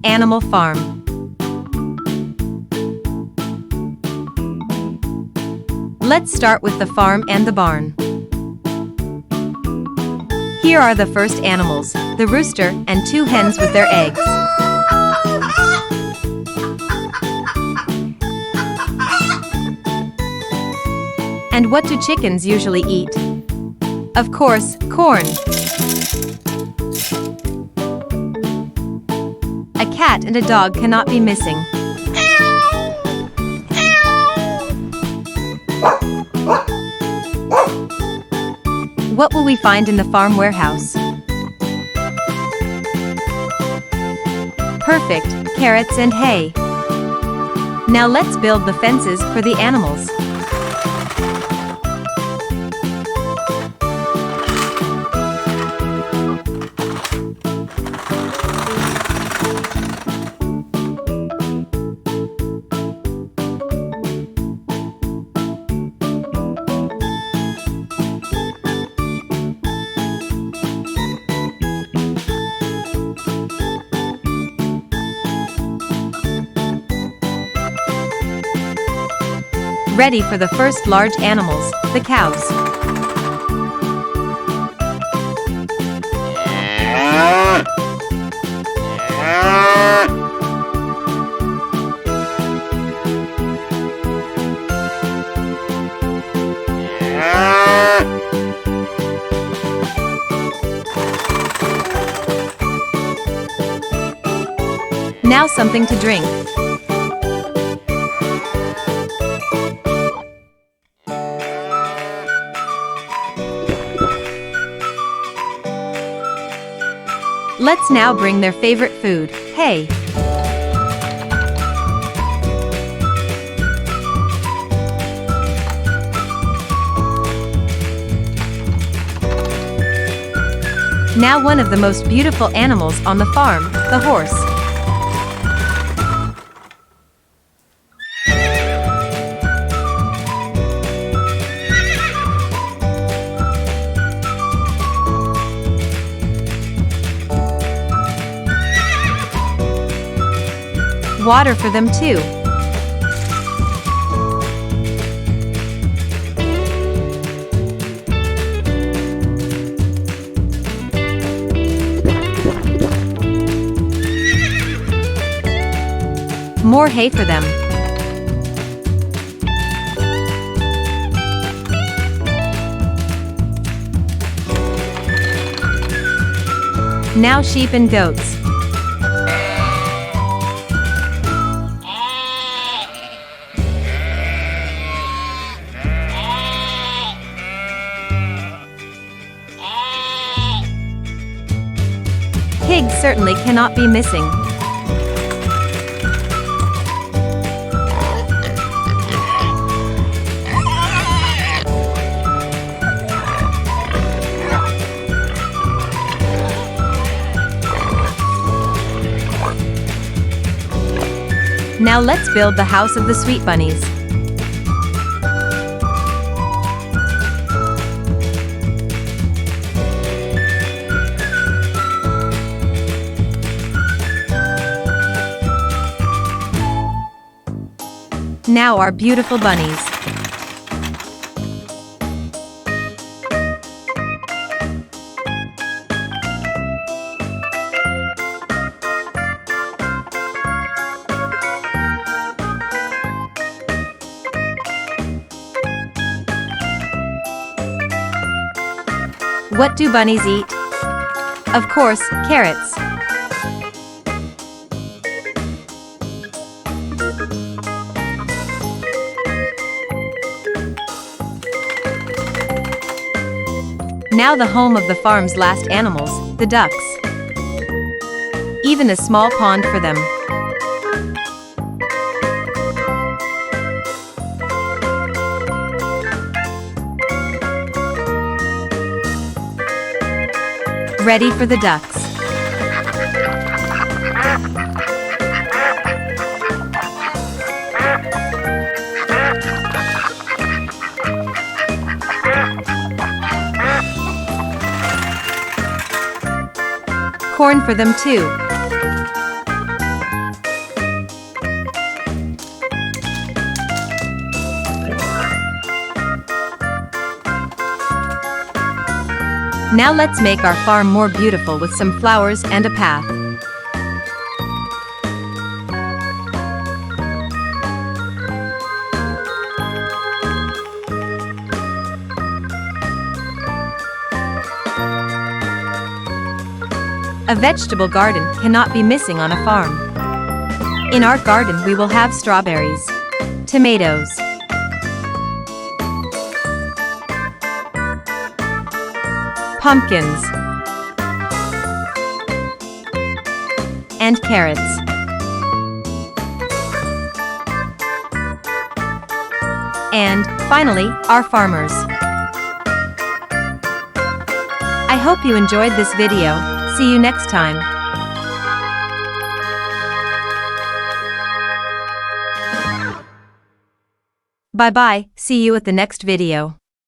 Animal Farm. Let's start with the farm and the barn. Here are the first animals, the rooster and 2 hens with their eggs. And what do chickens usually eat? Of course, corn. A cat and a dog cannot be missing. What will we find in the farm warehouse? Perfect, carrots and hay. Now let's build the fences for the animals. Ready for the first large animals, the cows. Now something to drink. Let's now bring their favorite food, hay. Now one of the most beautiful animals on the farm, the horse. Water for them too. More hay for them. Now sheep and goats. Pigs certainly cannot be missing. Now let's build the house of the sweet bunnies. Now our beautiful bunnies. What do bunnies eat? Of course, carrots. Now the home of the farm's last animals, the ducks. Even a small pond for them. Ready for the ducks. Corn for them too. Now let's make our farm more beautiful with some flowers and a path. A vegetable garden cannot be missing on a farm. In our garden we will have strawberries, tomatoes, pumpkins, and carrots. And, finally, our farmers. I hope you enjoyed this video. See you next time. Bye bye, see you at the next video.